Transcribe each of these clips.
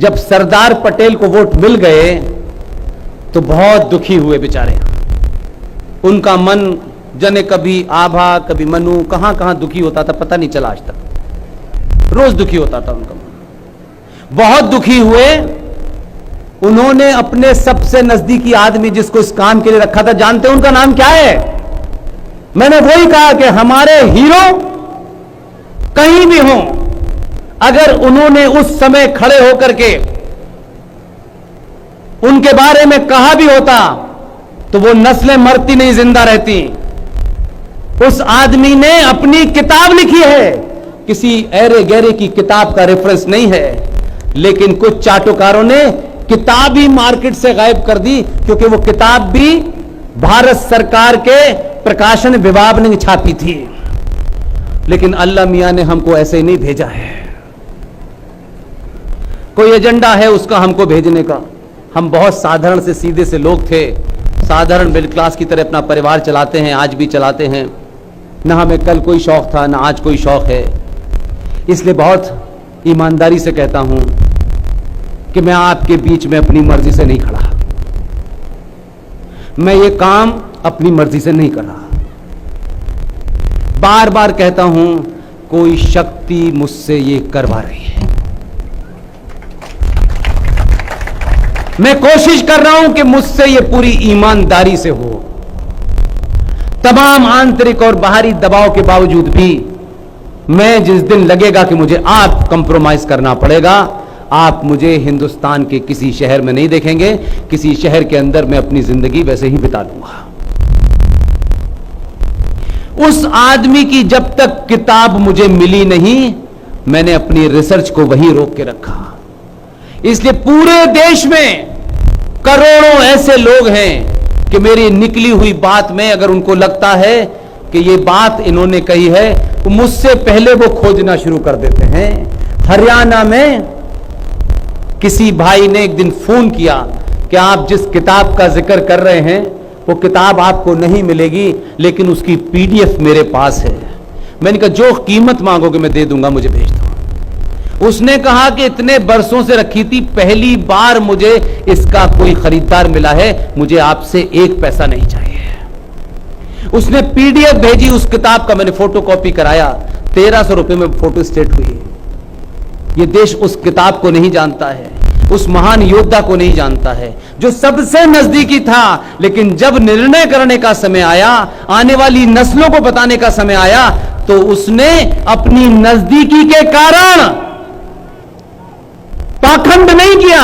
जब सरदार पटेल को वोट मिल गए तो बहुत दुखी हुए बेचारे। उनका मन जने कभी आभा कभी मनु कहां कहां दुखी होता था, पता नहीं चला आज तक। रोज दुखी होता था उनका मन। बहुत दुखी हुए। उन्होंने अपने सबसे नजदीकी आदमी जिसको इस काम के लिए रखा था, जानते हैं उनका नाम क्या है? मैंने वही कहा कि हमारे हीरो कहीं भी हों, अगर उन्होंने उस समय खड़े होकर के उनके बारे में कहा भी होता तो वो नस्लें मरती नहीं, जिंदा रहती। उस आदमी ने अपनी किताब लिखी है, किसी ऐरे गहरे की किताब का रेफरेंस नहीं है, लेकिन कुछ चाटुकारों ने किताब ही मार्केट से गायब कर दी, क्योंकि वो किताब भी भारत सरकार के प्रकाशन विभाग ने छापी थी। लेकिन अल्लाह मियां ने हमको ऐसे ही नहीं भेजा है, कोई एजेंडा है उसका हमको भेजने का। हम बहुत साधारण से सीधे से लोग थे, साधारण मिडिल क्लास की तरह अपना परिवार चलाते हैं, आज भी चलाते हैं। ना हमें कल कोई शौक था ना आज कोई शौक है। इसलिए बहुत ईमानदारी से कहता हूं कि मैं आपके बीच में अपनी मर्जी से नहीं खड़ा, मैं ये काम अपनी मर्जी से नहीं कर रहा। बार बार कहता हूं कोई शक्ति मुझसे ये करवा रही है। मैं कोशिश कर रहा हूं कि मुझसे ये पूरी ईमानदारी से हो। तमाम आंतरिक और बाहरी दबाव के बावजूद भी मैं जिस दिन लगेगा कि मुझे आप कंप्रोमाइज करना पड़ेगा, आप मुझे हिंदुस्तान के किसी शहर में नहीं देखेंगे। किसी शहर के अंदर मैं अपनी जिंदगी वैसे ही बिता लूंगा। उस आदमी की जब तक किताब मुझे मिली नहीं, मैंने अपनी रिसर्च को वहीं रोक के रखा। इसलिए पूरे देश में करोड़ों ऐसे लोग हैं कि मेरी निकली हुई बात में अगर उनको लगता है कि ये बात इन्होंने कही है, तो मुझसे पहले वो खोजना शुरू कर देते हैं। हरियाणा में किसी भाई ने एक दिन फोन किया कि आप जिस किताब का जिक्र कर रहे हैं वो किताब आपको नहीं मिलेगी, लेकिन उसकी पीडीएफ मेरे पास है। मैंने कहा जो कीमत मांगोगे मैं दे दूंगा, मुझे भेज दो। उसने कहा कि इतने बरसों से रखी थी, पहली बार मुझे इसका कोई खरीदार मिला है, मुझे आपसे एक पैसा नहीं चाहिए। उसने पीडीएफ भेजी उस किताब का, मैंने फोटोकॉपी कराया, 1300 रुपए में फोटो स्टेट हुई। यह देश उस किताब को नहीं जानता है, उस महान योद्धा को नहीं जानता है जो सबसे नजदीकी था। लेकिन जब निर्णय करने का समय आया, आने वाली नस्लों को बताने का समय आया, तो उसने अपनी नजदीकी के कारण पाखंड नहीं किया,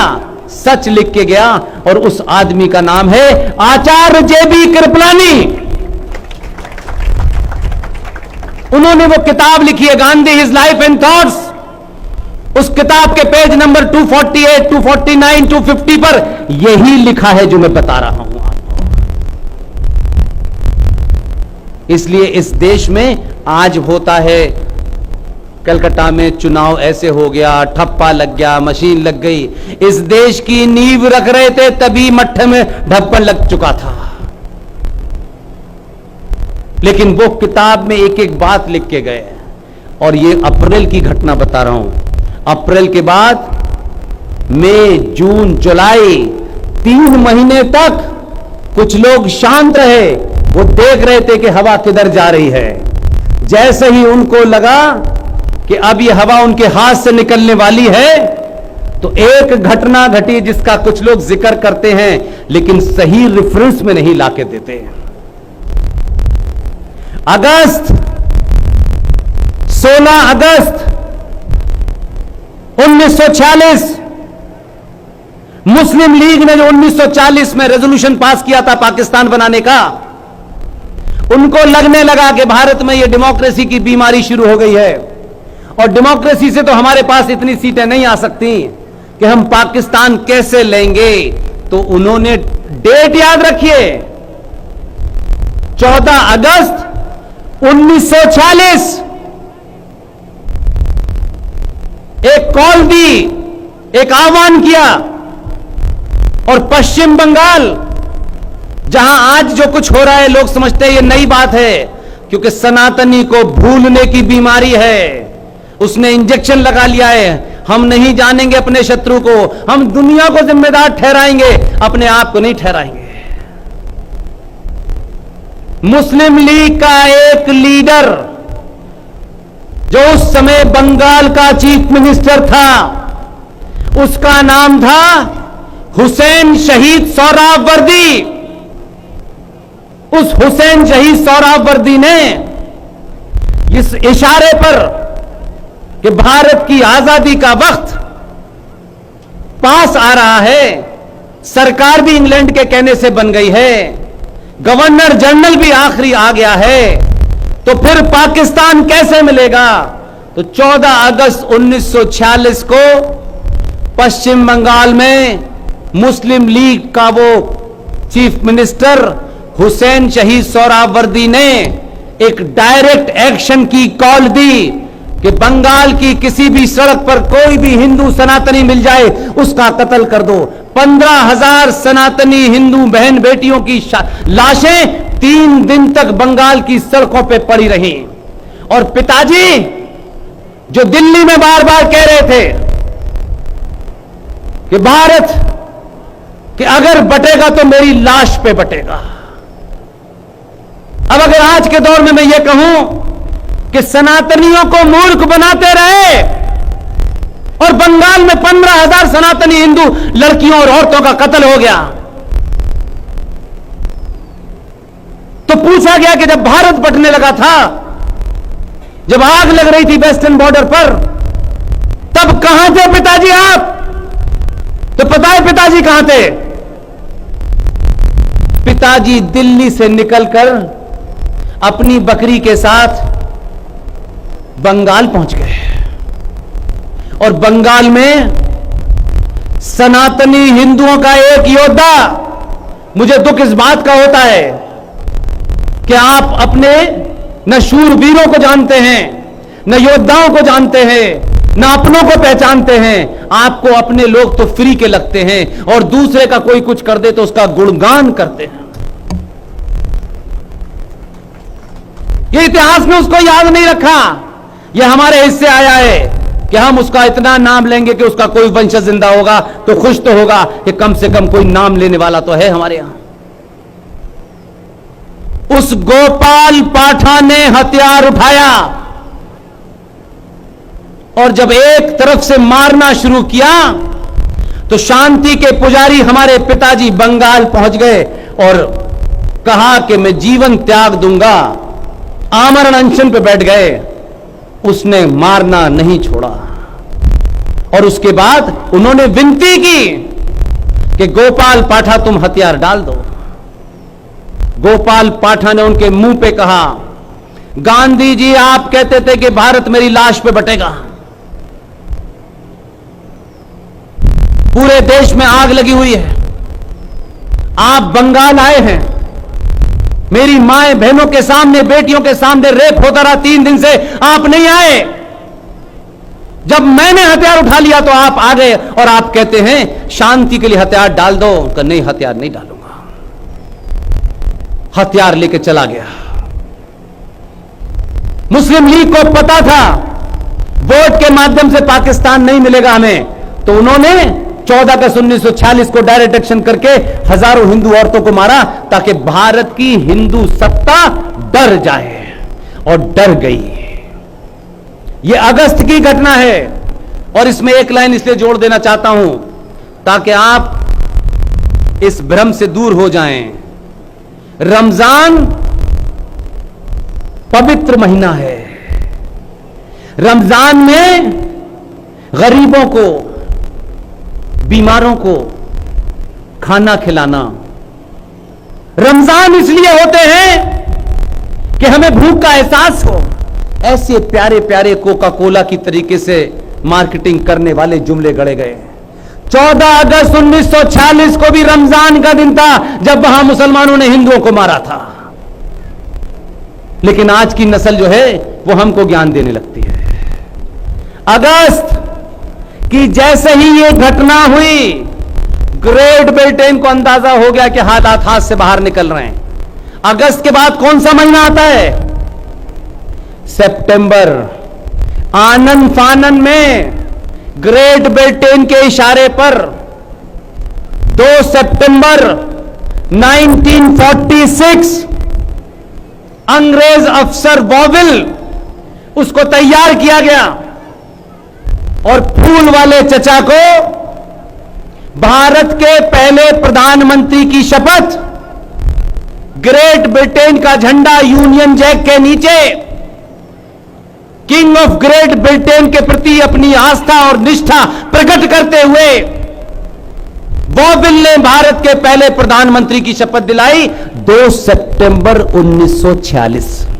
सच लिख के गया। और उस आदमी का नाम है आचार्य जेबी कृपलानी। उन्होंने वो किताब लिखी है Gandhi his life and thoughts. उस किताब के पेज नंबर 248, 249, 250 पर यही लिखा है जो मैं बता रहा हूं आपको। इसलिए इस देश में आज होता है, कलकत्ता में चुनाव ऐसे हो गया, ठप्पा लग गया, मशीन लग गई। इस देश की नींव रख रहे थे तभी मट्ठे में ढप्पन लग चुका था। लेकिन वो किताब में एक एक बात लिख के गए। और ये अप्रैल की घटना बता रहा हूं। अप्रैल के बाद मई, जून, जुलाई, 3 महीने तक कुछ लोग शांत रहे। वो देख रहे थे कि हवा किधर जा रही है। जैसे ही उनको लगा कि अब ये हवा उनके हाथ से निकलने वाली है, तो एक घटना घटी जिसका कुछ लोग जिक्र करते हैं लेकिन सही रेफरेंस में नहीं लाके देते। अगस्त 16 अगस्त 1946 मुस्लिम लीग ने जो 1940 में रेजोल्यूशन पास किया था पाकिस्तान बनाने का, उनको लगने लगा कि भारत में यह डेमोक्रेसी की बीमारी शुरू हो गई है और डेमोक्रेसी से तो हमारे पास इतनी सीटें नहीं आ सकती कि हम पाकिस्तान कैसे लेंगे। तो उन्होंने डेट याद रखिए, 14 अगस्त 1940 एक कॉल दी, एक आह्वान किया। और पश्चिम बंगाल, जहां आज जो कुछ हो रहा है लोग समझते हैं ये नई बात है, क्योंकि सनातनी को भूलने की बीमारी है। उसने इंजेक्शन लगा लिया है। हम नहीं जानेंगे अपने शत्रु को, हम दुनिया को जिम्मेदार ठहराएंगे, अपने आप को नहीं ठहराएंगे। मुस्लिम लीग का एक लीडर जो उस समय बंगाल का चीफ मिनिस्टर था, उसका नाम था हुसैन शहीद सोहरावर्दी। उस हुसैन शहीद सोहरावर्दी ने इस इशारे पर कि भारत की आजादी का वक्त पास आ रहा है, सरकार भी इंग्लैंड के कहने से बन गई है, गवर्नर जनरल भी आखिरी आ गया है, तो फिर पाकिस्तान कैसे मिलेगा। तो 14 अगस्त 1946 को पश्चिम बंगाल में मुस्लिम लीग का वो चीफ मिनिस्टर हुसैन शहीद सोहरावर्दी ने एक डायरेक्ट एक्शन की कॉल दी कि बंगाल की किसी भी सड़क पर कोई भी हिंदू सनातनी मिल जाए उसका कत्ल कर दो। 15,000 सनातनी हिंदू बहन बेटियों की लाशें 3 दिन तक बंगाल की सड़कों पे पड़ी रही। और पिताजी जो दिल्ली में बार बार कह रहे थे कि भारत कि अगर बटेगा तो मेरी लाश पे बटेगा। अब अगर आज के दौर में मैं ये कहूं कि सनातनियों को मूर्ख बनाते रहे और बंगाल में 15,000 सनातनी हिंदू लड़कियों और औरतों का कत्ल हो गया, तो पूछा गया कि जब भारत बटने लगा था, जब आग लग रही थी वेस्टर्न बॉर्डर पर, तब कहां थे पिताजी आप? तो पता है पिताजी कहां थे? पिताजी दिल्ली से निकलकर अपनी बकरी के साथ बंगाल पहुंच गए और बंगाल में सनातनी हिंदुओं का एक योद्धा, मुझे दुख इस बात का होता है कि आप अपने न शूरवीरों को जानते हैं, न योद्धाओं को जानते हैं, न अपनों को पहचानते हैं। आपको अपने लोग तो फ्री के लगते हैं और दूसरे का कोई कुछ कर दे तो उसका गुणगान करते हैं। ये इतिहास में उसको याद नहीं रखा, ये हमारे हिस्से आया है कि हम उसका इतना नाम लेंगे कि उसका कोई वंशज जिंदा होगा तो खुश तो होगा कि कम से कम कोई नाम लेने वाला तो है हमारे यहां। उस गोपाल पाठा ने हथियार उठाया और जब एक तरफ से मारना शुरू किया तो शांति के पुजारी हमारे पिताजी बंगाल पहुंच गए और कहा कि मैं जीवन त्याग दूंगा, आमरण अनशन पे बैठ गए। उसने मारना नहीं छोड़ा और उसके बाद उन्होंने विनती की कि गोपाल पाठा तुम हथियार डाल दो। गोपाल पाठा ने उनके मुंह पे कहा, गांधी जी आप कहते थे कि भारत मेरी लाश पे बटेगा, पूरे देश में आग लगी हुई है, आप बंगाल आए हैं, मेरी माएं बहनों के सामने बेटियों के सामने रेप होता रहा, 3 दिन से आप नहीं आए, जब मैंने हथियार उठा लिया तो आप आ गए और आप कहते हैं शांति के लिए हथियार डाल दो। उनका नहीं, हथियार नहीं डालूंगा। हथियार लेके चला गया। मुस्लिम लीग को पता था वोट के माध्यम से पाकिस्तान नहीं मिलेगा हमें, तो उन्होंने 14 अगस्त 1946 को डायरेक्ट एक्शन करके हजारों हिंदू औरतों को मारा ताकि भारत की हिंदू सत्ता डर जाए, और डर गई। यह अगस्त की घटना है और इसमें एक लाइन इसलिए जोड़ देना चाहता हूं ताकि आप इस भ्रम से दूर हो जाएं। रमजान पवित्र महीना है। रमजान में गरीबों को, बीमारों को खाना खिलाना। रमजान इसलिए होते हैं कि हमें भूख का एहसास हो। ऐसे प्यारे प्यारे कोका कोला की तरीके से मार्केटिंग करने वाले जुमले गढ़े गए। 14 अगस्त 1946 को भी रमजान का दिन था जब वहां मुसलमानों ने हिंदुओं को मारा था, लेकिन आज की नस्ल जो है वो हमको ज्ञान देने लगती है। अगस्त कि जैसे ही ये घटना हुई, ग्रेट ब्रिटेन को अंदाजा हो गया कि हालात हाथ से बाहर निकल रहे हैं। अगस्त के बाद कौन सा महीना आता है? सितंबर। आनन फानन में ग्रेट ब्रिटेन के इशारे पर 2 सितंबर 1946 अंग्रेज अफसर वॉविल उसको तैयार किया गया और फूल वाले चचा को भारत के पहले प्रधानमंत्री की शपथ ग्रेट ब्रिटेन का झंडा यूनियन जैक के नीचे किंग ऑफ ग्रेट ब्रिटेन के प्रति अपनी आस्था और निष्ठा प्रकट करते हुए वॉविल ने भारत के पहले प्रधानमंत्री की शपथ दिलाई 2 सितंबर 1946।